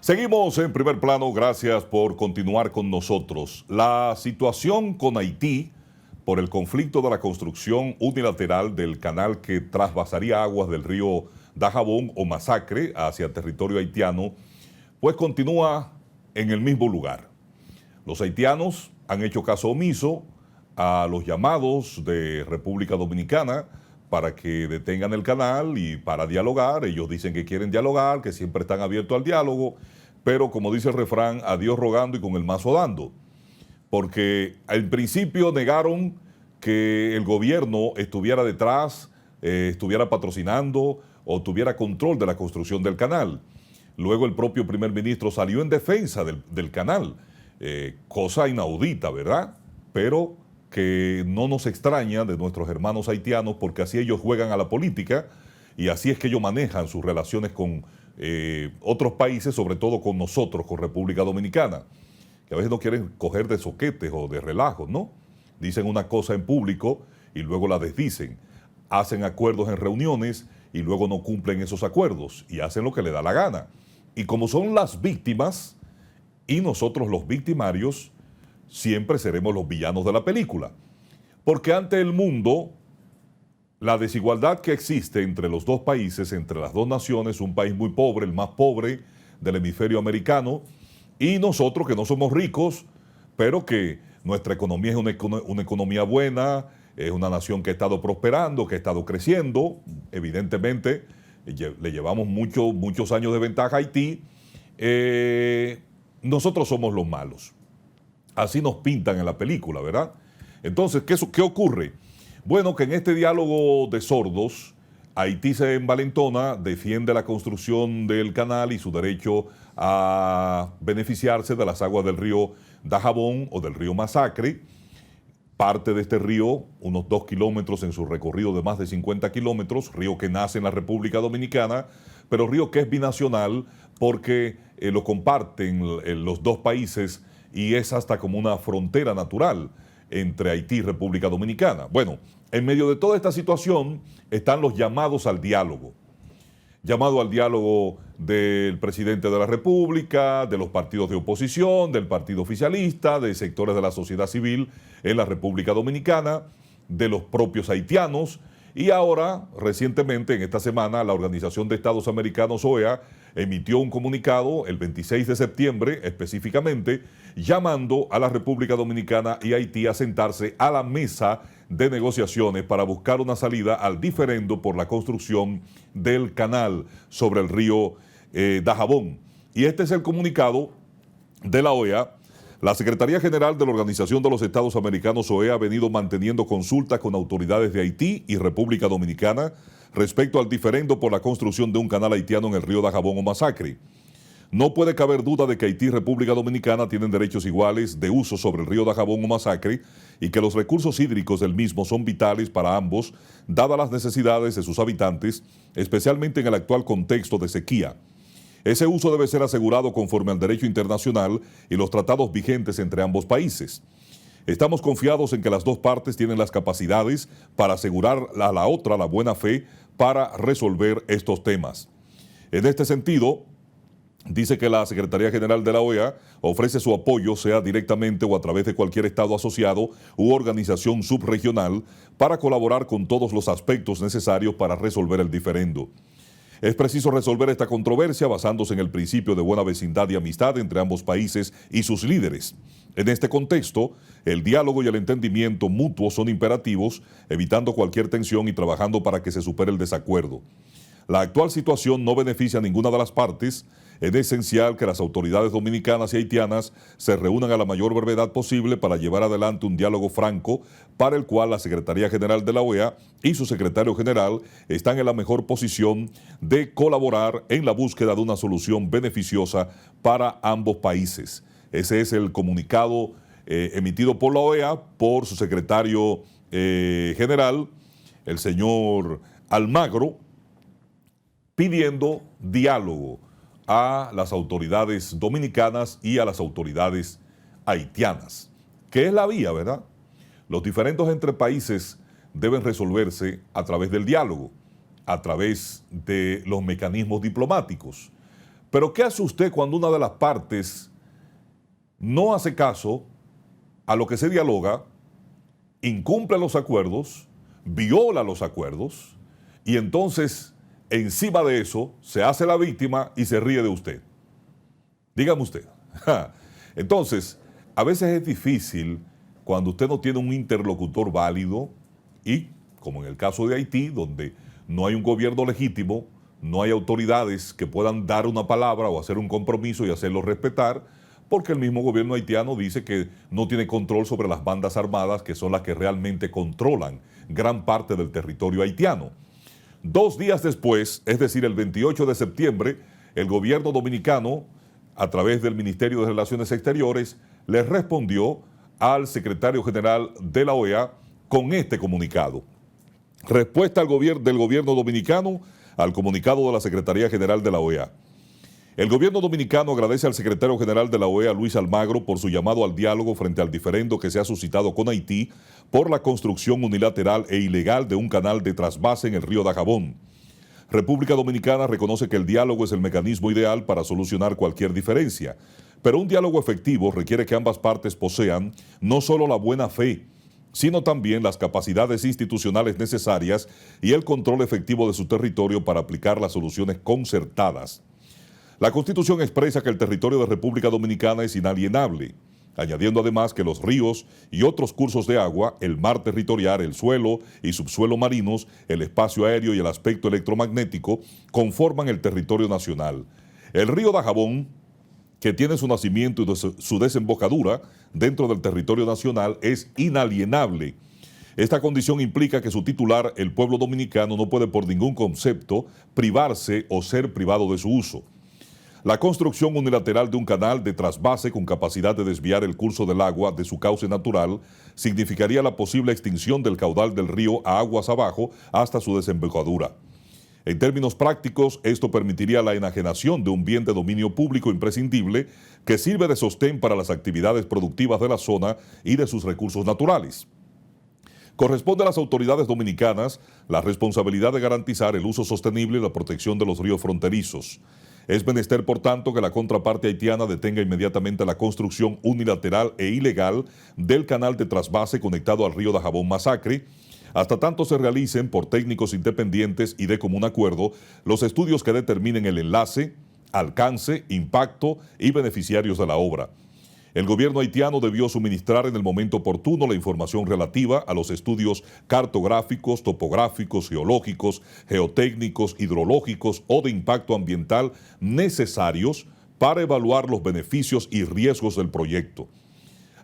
Seguimos en primer plano, gracias por continuar con nosotros. La situación con Haití por el conflicto de la construcción unilateral del canal que trasvasaría aguas del río Dajabón o Masacre hacia territorio haitiano, pues continúa en el mismo lugar. Los haitianos han hecho caso omiso a los llamados de República Dominicana para que detengan el canal y para dialogar. Ellos dicen que quieren dialogar, que siempre están abiertos al diálogo, pero como dice el refrán, a Dios rogando y con el mazo dando. Porque al principio negaron que el gobierno estuviera detrás, estuviera patrocinando o tuviera control de la construcción del canal. Luego el propio primer ministro salió en defensa del canal, cosa inaudita, ¿verdad? Pero que no nos extraña de nuestros hermanos haitianos, porque así ellos juegan a la política y así es que ellos manejan sus relaciones con otros países, sobre todo con nosotros, con República Dominicana, que a veces no quieren coger de soquetes o de relajos, ¿no? Dicen una cosa en público y luego la desdicen. Hacen acuerdos en reuniones y luego no cumplen esos acuerdos y hacen lo que le da la gana. Y como son las víctimas y nosotros los victimarios, siempre seremos los villanos de la película. Porque ante el mundo, la desigualdad que existe entre los dos países, entre las dos naciones, un país muy pobre, el más pobre del hemisferio americano, y nosotros que no somos ricos, pero que nuestra economía es una economía buena, es una nación que ha estado prosperando, que ha estado creciendo. Evidentemente, le llevamos muchos años de ventaja a Haití. Nosotros somos los malos. Así nos pintan en la película, ¿verdad? Entonces, ¿qué ocurre? Bueno, que en este diálogo de sordos, Haití se envalentona, defiende la construcción del canal y su derecho a beneficiarse de las aguas del río Dajabón o del río Masacre. Parte de este río, unos 2 kilómetros en su recorrido de más de 50 kilómetros, río que nace en la República Dominicana, pero río que es binacional porque lo comparten los dos países y es hasta como una frontera natural entre Haití y República Dominicana. Bueno, en medio de toda esta situación están los llamados al diálogo. Llamado al diálogo del presidente de la República, de los partidos de oposición, del partido oficialista, de sectores de la sociedad civil en la República Dominicana, de los propios haitianos. Y ahora, recientemente, en esta semana, la Organización de Estados Americanos, OEA, emitió un comunicado el 26 de septiembre, específicamente, llamando a la República Dominicana y Haití a sentarse a la mesa de negociaciones para buscar una salida al diferendo por la construcción del canal sobre el río Dajabón. Y este es el comunicado de la OEA. La Secretaría General de la Organización de los Estados Americanos, OEA, ha venido manteniendo consultas con autoridades de Haití y República Dominicana respecto al diferendo por la construcción de un canal haitiano en el río Dajabón o Masacre. No puede caber duda de que Haití y República Dominicana tienen derechos iguales de uso sobre el río Dajabón o Masacre y que los recursos hídricos del mismo son vitales para ambos, dadas las necesidades de sus habitantes, especialmente en el actual contexto de sequía. Ese uso debe ser asegurado conforme al derecho internacional y los tratados vigentes entre ambos países. Estamos confiados en que las dos partes tienen las capacidades para asegurar a la otra la buena fe para resolver estos temas. En este sentido, dice que la Secretaría General de la OEA ofrece su apoyo, sea directamente o a través de cualquier Estado asociado u organización subregional, para colaborar con todos los aspectos necesarios para resolver el diferendo. Es preciso resolver esta controversia basándose en el principio de buena vecindad y amistad entre ambos países y sus líderes. En este contexto, el diálogo y el entendimiento mutuo son imperativos, evitando cualquier tensión y trabajando para que se supere el desacuerdo. La actual situación no beneficia a ninguna de las partes. Es esencial que las autoridades dominicanas y haitianas se reúnan a la mayor brevedad posible para llevar adelante un diálogo franco para el cual la Secretaría General de la OEA y su secretario general están en la mejor posición de colaborar en la búsqueda de una solución beneficiosa para ambos países. Ese es el comunicado emitido por la OEA, por su secretario general, el señor Almagro, pidiendo diálogo a las autoridades dominicanas y a las autoridades haitianas, que es la vía, ¿verdad? Los diferendos entre países deben resolverse a través del diálogo, a través de los mecanismos diplomáticos, Pero ¿qué hace usted cuando una de las partes no hace caso a lo que se dialoga, incumple los acuerdos, viola los acuerdos y entonces encima de eso se hace la víctima y se ríe de usted? Dígame usted. Entonces, a veces es difícil cuando usted no tiene un interlocutor válido y, como en el caso de Haití, donde no hay un gobierno legítimo, no hay autoridades que puedan dar una palabra o hacer un compromiso y hacerlo respetar, porque el mismo gobierno haitiano dice que no tiene control sobre las bandas armadas, que son las que realmente controlan gran parte del territorio haitiano. 2 días después, es decir, el 28 de septiembre, el gobierno dominicano, a través del Ministerio de Relaciones Exteriores, le respondió al secretario general de la OEA con este comunicado. Respuesta del gobierno dominicano al comunicado de la Secretaría General de la OEA. El gobierno dominicano agradece al secretario general de la OEA, Luis Almagro, por su llamado al diálogo frente al diferendo que se ha suscitado con Haití por la construcción unilateral e ilegal de un canal de trasvase en el río Dajabón. República Dominicana reconoce que el diálogo es el mecanismo ideal para solucionar cualquier diferencia, pero un diálogo efectivo requiere que ambas partes posean no solo la buena fe, sino también las capacidades institucionales necesarias y el control efectivo de su territorio para aplicar las soluciones concertadas. La Constitución expresa que el territorio de República Dominicana es inalienable, añadiendo además que los ríos y otros cursos de agua, el mar territorial, el suelo y subsuelo marinos, el espacio aéreo y el aspecto electromagnético conforman el territorio nacional. El río Dajabón, que tiene su nacimiento y su desembocadura dentro del territorio nacional, es inalienable. Esta condición implica que su titular, el pueblo dominicano, no puede por ningún concepto privarse o ser privado de su uso. La construcción unilateral de un canal de trasvase con capacidad de desviar el curso del agua de su cauce natural significaría la posible extinción del caudal del río a aguas abajo hasta su desembocadura. En términos prácticos, esto permitiría la enajenación de un bien de dominio público imprescindible que sirve de sostén para las actividades productivas de la zona y de sus recursos naturales. Corresponde a las autoridades dominicanas la responsabilidad de garantizar el uso sostenible y la protección de los ríos fronterizos. Es menester, por tanto, que la contraparte haitiana detenga inmediatamente la construcción unilateral e ilegal del canal de trasvase conectado al río Dajabón Masacre, hasta tanto se realicen por técnicos independientes y de común acuerdo los estudios que determinen el enlace, alcance, impacto y beneficiarios de la obra. El gobierno haitiano debió suministrar en el momento oportuno la información relativa a los estudios cartográficos, topográficos, geológicos, geotécnicos, hidrológicos o de impacto ambiental necesarios para evaluar los beneficios y riesgos del proyecto.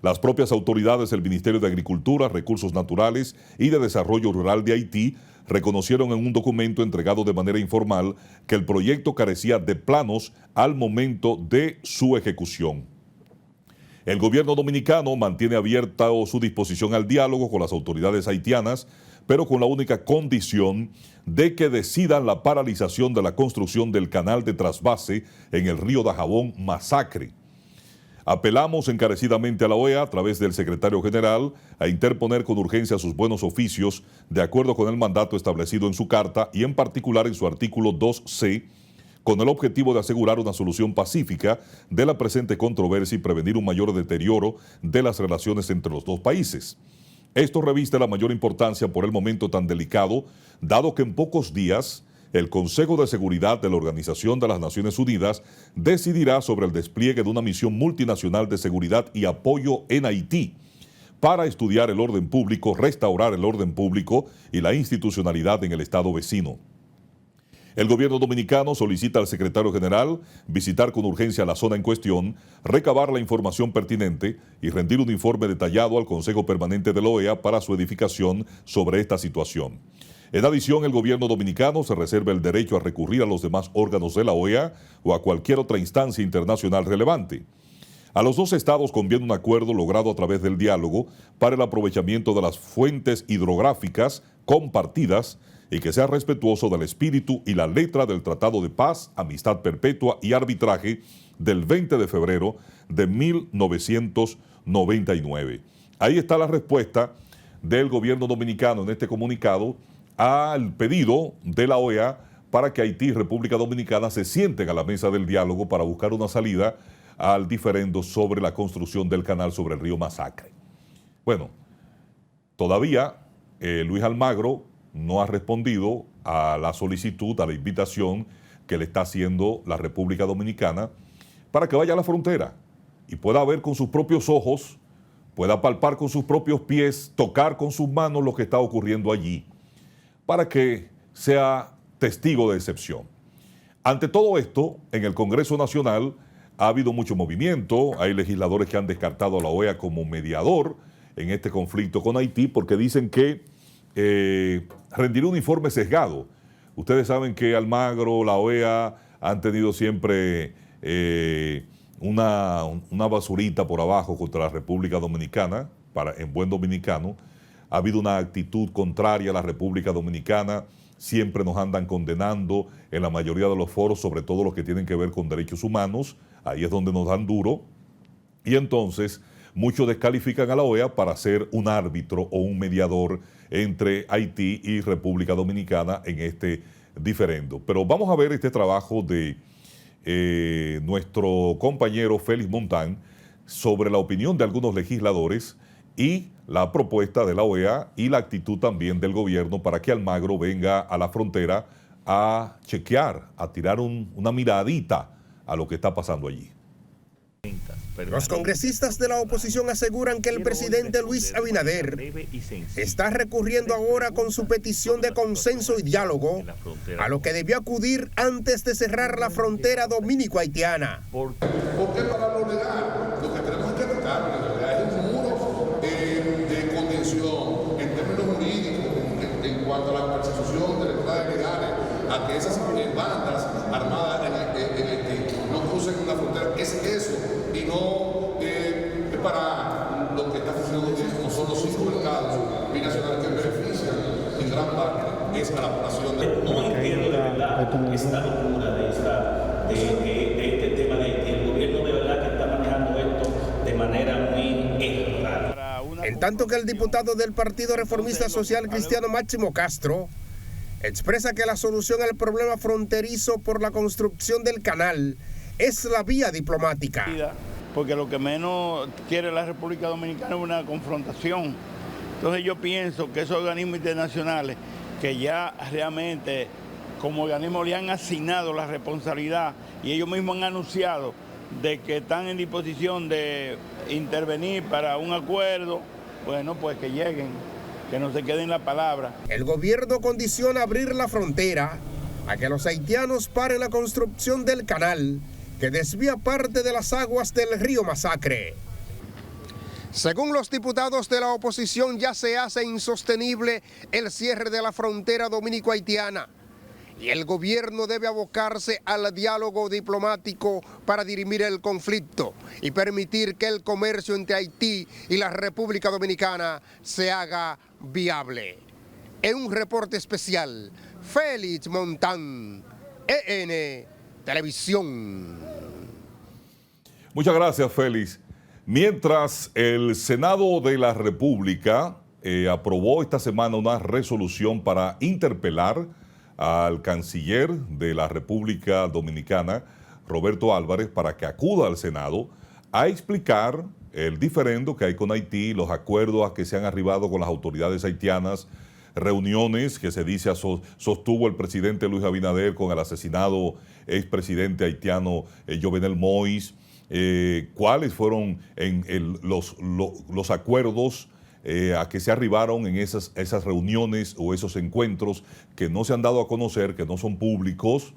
Las propias autoridades del Ministerio de Agricultura, Recursos Naturales y de Desarrollo Rural de Haití reconocieron en un documento entregado de manera informal que el proyecto carecía de planos al momento de su ejecución. El gobierno dominicano mantiene abierta su disposición al diálogo con las autoridades haitianas, pero con la única condición de que decidan la paralización de la construcción del canal de trasvase en el río Dajabón Masacre. Apelamos encarecidamente a la OEA, a través del secretario general, a interponer con urgencia sus buenos oficios, de acuerdo con el mandato establecido en su carta y en particular en su artículo 2C, con el objetivo de asegurar una solución pacífica de la presente controversia y prevenir un mayor deterioro de las relaciones entre los dos países. Esto reviste la mayor importancia por el momento tan delicado, dado que en pocos días el Consejo de Seguridad de la Organización de las Naciones Unidas decidirá sobre el despliegue de una misión multinacional de seguridad y apoyo en Haití para estudiar el orden público, restaurar el orden público y la institucionalidad en el estado vecino. El gobierno dominicano solicita al secretario general visitar con urgencia la zona en cuestión, recabar la información pertinente y rendir un informe detallado al Consejo Permanente de la OEA para su edificación sobre esta situación. En adición, el gobierno dominicano se reserva el derecho a recurrir a los demás órganos de la OEA o a cualquier otra instancia internacional relevante. A los dos estados conviene un acuerdo logrado a través del diálogo para el aprovechamiento de las fuentes hidrográficas compartidas y que sea respetuoso del espíritu y la letra del Tratado de Paz, Amistad Perpetua y Arbitraje del 20 de febrero de 1999. Ahí está la respuesta del gobierno dominicano en este comunicado al pedido de la OEA para que Haití y República Dominicana se sienten a la mesa del diálogo para buscar una salida al diferendo sobre la construcción del canal sobre el río Masacre. Bueno, todavía Luis Almagro no ha respondido a la solicitud, a la invitación que le está haciendo la República Dominicana para que vaya a la frontera y pueda ver con sus propios ojos, pueda palpar con sus propios pies, tocar con sus manos lo que está ocurriendo allí, para que sea testigo de excepción. Ante todo esto, en el Congreso Nacional ha habido mucho movimiento, hay legisladores que han descartado a la OEA como mediador en este conflicto con Haití porque dicen que rendirá un informe sesgado. Ustedes saben que Almagro, la OEA han tenido siempre una basurita por abajo contra la República Dominicana, en buen dominicano. Ha habido una actitud contraria a la República Dominicana, siempre nos andan condenando en la mayoría de los foros, sobre todo los que tienen que ver con derechos humanos, ahí es donde nos dan duro, y entonces muchos descalifican a la OEA para ser un árbitro o un mediador entre Haití y República Dominicana en este diferendo. Pero vamos a ver este trabajo de nuestro compañero Félix Montán sobre la opinión de algunos legisladores y la propuesta de la OEA y la actitud también del gobierno para que Almagro venga a la frontera a chequear, a tirar una miradita a lo que está pasando allí. Los congresistas de la oposición aseguran que el presidente Luis Abinader está recurriendo ahora con su petición de consenso y diálogo a lo que debió acudir antes de cerrar la frontera dominico-haitiana. Porque para lo legal, lo que tenemos que tratar es un muro de contención en términos jurídicos en cuanto a la persecución de entradas ilegales, a que esas bandas armadas en Haití no crucen una frontera. Es eso, y no es para lo que está funcionando bien, como son los 5 mercados binacionales que benefician en gran parte es a la población de... No entiendo de verdad esta locura de este tema de Haití. El gobierno de verdad que está manejando esto de manera muy errada. En tanto que el diputado del Partido Reformista Social Cristiano Máximo Castro expresa que la solución al problema fronterizo por la construcción del canal es la vía diplomática. Porque lo que menos quiere la República Dominicana es una confrontación. Entonces yo pienso que esos organismos internacionales que ya realmente como organismos le han asignado la responsabilidad y ellos mismos han anunciado de que están en disposición de intervenir para un acuerdo, bueno, pues que lleguen, que no se queden la palabra. El gobierno condiciona abrir la frontera a que los haitianos paren la construcción del canal que desvía parte de las aguas del río Masacre. Según los diputados de la oposición, ya se hace insostenible el cierre de la frontera dominico-haitiana y el gobierno debe abocarse al diálogo diplomático para dirimir el conflicto y permitir que el comercio entre Haití y la República Dominicana se haga viable. En un reporte especial, Félix Montán, EN Televisión. Muchas gracias, Félix. Mientras el Senado de la República aprobó esta semana una resolución para interpelar al canciller de la República Dominicana, Roberto Álvarez, para que acuda al Senado a explicar el diferendo que hay con Haití, los acuerdos a que se han arribado con las autoridades haitianas, reuniones que se dice sostuvo el presidente Luis Abinader con el asesinado expresidente haitiano Jovenel Moïse, cuáles fueron los acuerdos a que se arribaron en esas reuniones o esos encuentros que no se han dado a conocer, que no son públicos,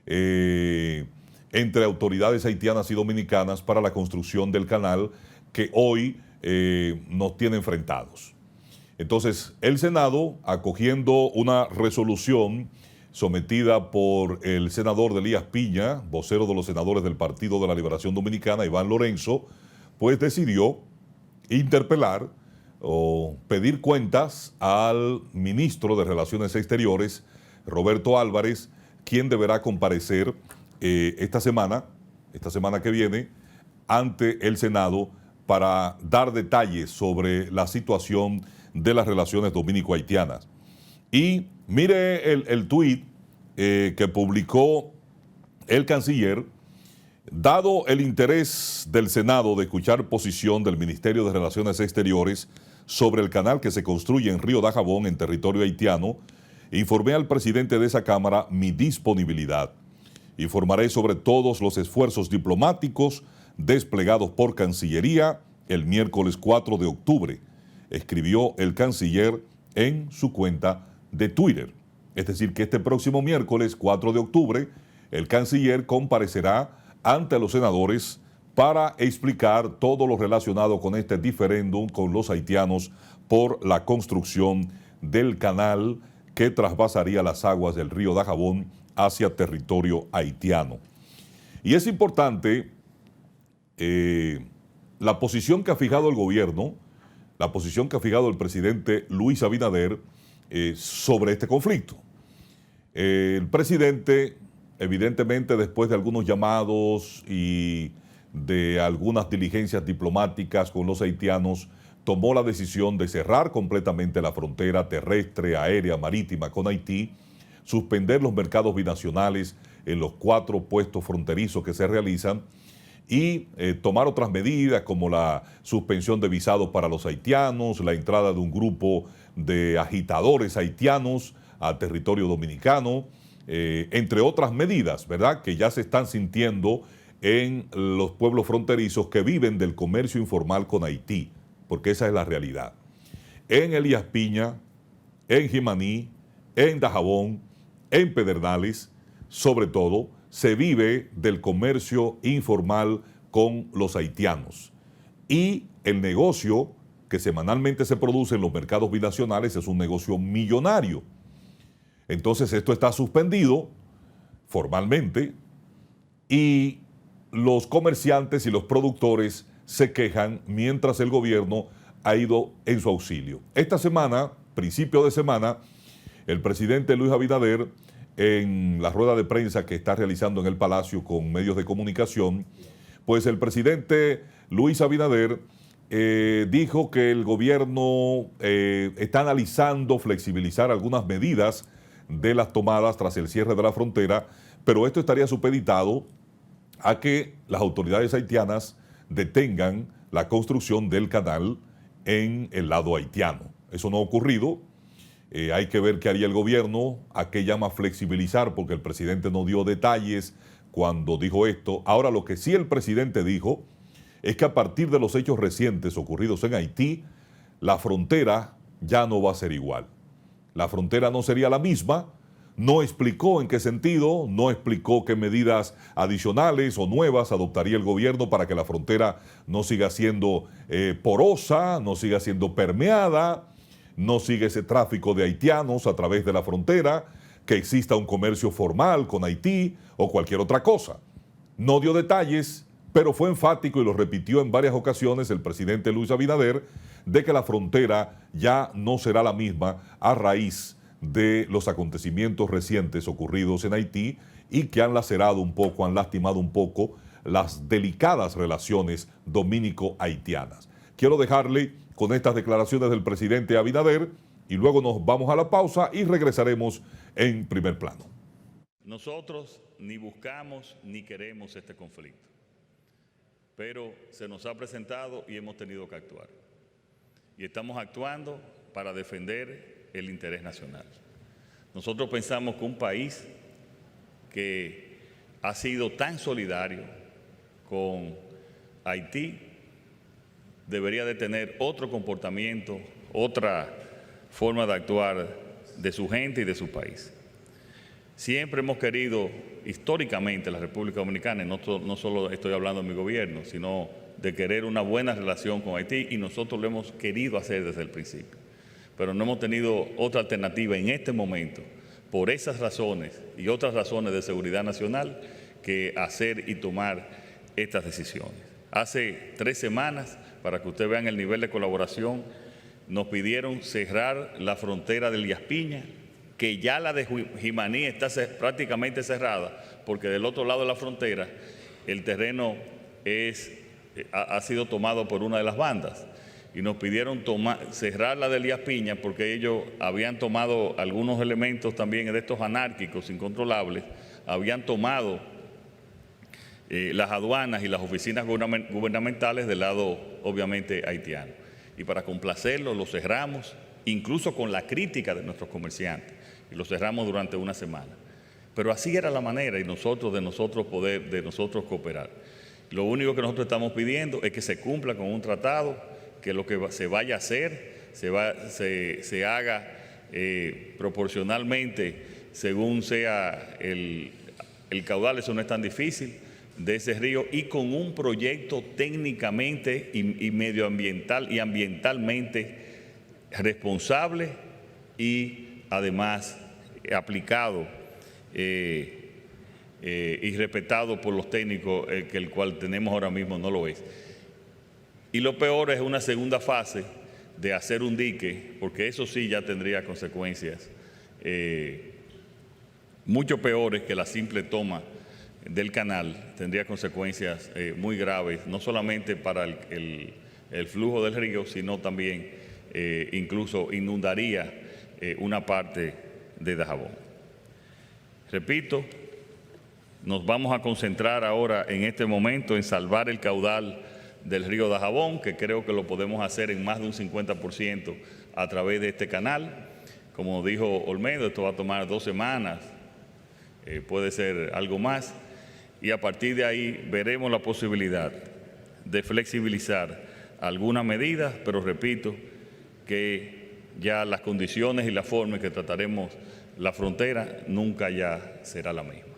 entre autoridades haitianas y dominicanas para la construcción del canal que hoy nos tiene enfrentados. Entonces, el Senado, acogiendo una resolución sometida por el senador Elías Piña, vocero de los senadores del Partido de la Liberación Dominicana, Iván Lorenzo, pues decidió interpelar o pedir cuentas al ministro de Relaciones Exteriores, Roberto Álvarez, quien deberá comparecer esta semana que viene, ante el Senado para dar detalles sobre la situación de las relaciones dominico-haitianas. Y mire el tuit que publicó el canciller, dado el interés del Senado de escuchar posición del Ministerio de Relaciones Exteriores sobre el canal que se construye en Río Dajabón, en territorio haitiano, informé al presidente de esa Cámara mi disponibilidad. Informaré sobre todos los esfuerzos diplomáticos desplegados por Cancillería el miércoles 4 de octubre, escribió el canciller en su cuenta de Twitter. Es decir, que este próximo miércoles 4 de octubre, el canciller comparecerá ante los senadores para explicar todo lo relacionado con este diferéndum con los haitianos por la construcción del canal que trasvasaría las aguas del río Dajabón hacia territorio haitiano. Y es importante la posición que ha fijado el gobierno, la posición que ha fijado el presidente Luis Abinader sobre este conflicto. El presidente, evidentemente, después de algunos llamados y de algunas diligencias diplomáticas con los haitianos, tomó la decisión de cerrar completamente la frontera terrestre, aérea, marítima con Haití, suspender los mercados binacionales en los 4 puestos fronterizos que se realizan y tomar otras medidas como la suspensión de visados para los haitianos, la entrada de un grupo de agitadores haitianos a territorio dominicano, entre otras medidas, ¿verdad?, que ya se están sintiendo en los pueblos fronterizos que viven del comercio informal con Haití, porque esa es la realidad. En Elías Piña, en Jimaní, en Dajabón, en Pedernales, sobre todo, se vive del comercio informal con los haitianos. Y el negocio que semanalmente se produce en los mercados binacionales es un negocio millonario. Entonces esto está suspendido formalmente y los comerciantes y los productores se quejan mientras el gobierno ha ido en su auxilio. Esta semana, principio de semana, el presidente Luis Abinader, en la rueda de prensa que está realizando en el Palacio con medios de comunicación, pues el presidente Luis Abinader dijo que el gobierno está analizando flexibilizar algunas medidas de las tomadas tras el cierre de la frontera, pero esto estaría supeditado a que las autoridades haitianas detengan la construcción del canal en el lado haitiano. Eso no ha ocurrido. Hay que ver qué haría el gobierno, a qué llama flexibilizar, porque el presidente no dio detalles cuando dijo esto. Ahora, lo que sí el presidente dijo es que a partir de los hechos recientes ocurridos en Haití, la frontera ya no va a ser igual. La frontera no sería la misma. No explicó en qué sentido, no explicó qué medidas adicionales o nuevas adoptaría el gobierno para que la frontera no siga siendo porosa, no siga siendo permeada, no siga ese tráfico de haitianos a través de la frontera, que exista un comercio formal con Haití o cualquier otra cosa. No dio detalles, pero fue enfático y lo repitió en varias ocasiones el presidente Luis Abinader de que la frontera ya no será la misma a raíz de los acontecimientos recientes ocurridos en Haití y que han lacerado un poco, han lastimado un poco las delicadas relaciones dominico-haitianas. Quiero dejarle con estas declaraciones del presidente Abinader y luego nos vamos a la pausa y regresaremos en Primer Plano. Nosotros ni buscamos ni queremos este conflicto, pero se nos ha presentado y hemos tenido que actuar. Y estamos actuando para defender el interés nacional. Nosotros pensamos que un país que ha sido tan solidario con Haití debería de tener otro comportamiento, otra forma de actuar de su gente y de su país. Siempre hemos querido, históricamente, la República Dominicana, y no solo estoy hablando de mi gobierno, sino de querer una buena relación con Haití, y nosotros lo hemos querido hacer desde el principio. Pero no hemos tenido otra alternativa en este momento, por esas razones y otras razones de seguridad nacional, que hacer y tomar estas decisiones. Hace 3 semanas, para que ustedes vean el nivel de colaboración, nos pidieron cerrar la frontera de Elías Piña, que ya la de Jimaní está prácticamente cerrada, porque del otro lado de la frontera el terreno ha sido tomado por una de las bandas. y nos pidieron cerrar la de Elías Piña porque ellos habían tomado algunos elementos también de estos anárquicos incontrolables, habían tomado las aduanas y las oficinas gubernamentales del lado, obviamente, haitiano. Y para complacerlo, lo cerramos, incluso con la crítica de nuestros comerciantes, y lo cerramos durante una semana. Pero así era la manera de nosotros cooperar. Lo único que nosotros estamos pidiendo es que se cumpla con un tratado, que lo que se vaya a hacer se haga proporcionalmente según sea el caudal, eso no es tan difícil, de ese río, y con un proyecto técnicamente y medioambiental y ambientalmente responsable y además aplicado y respetado por los técnicos, que el cual tenemos ahora mismo no lo es. Y lo peor es una segunda fase de hacer un dique, porque eso sí ya tendría consecuencias mucho peores que la simple toma del canal, tendría consecuencias muy graves, no solamente para el flujo del río, sino también incluso inundaría una parte de Dajabón. Repito, nos vamos a concentrar ahora en este momento en salvar el caudal del río Dajabón, que creo que lo podemos hacer en más de un 50% a través de este canal. Como dijo Olmedo, esto va a tomar 2 semanas, puede ser algo más, y a partir de ahí veremos la posibilidad de flexibilizar algunas medidas, pero repito que ya las condiciones y la forma en que trataremos la frontera nunca ya será la misma.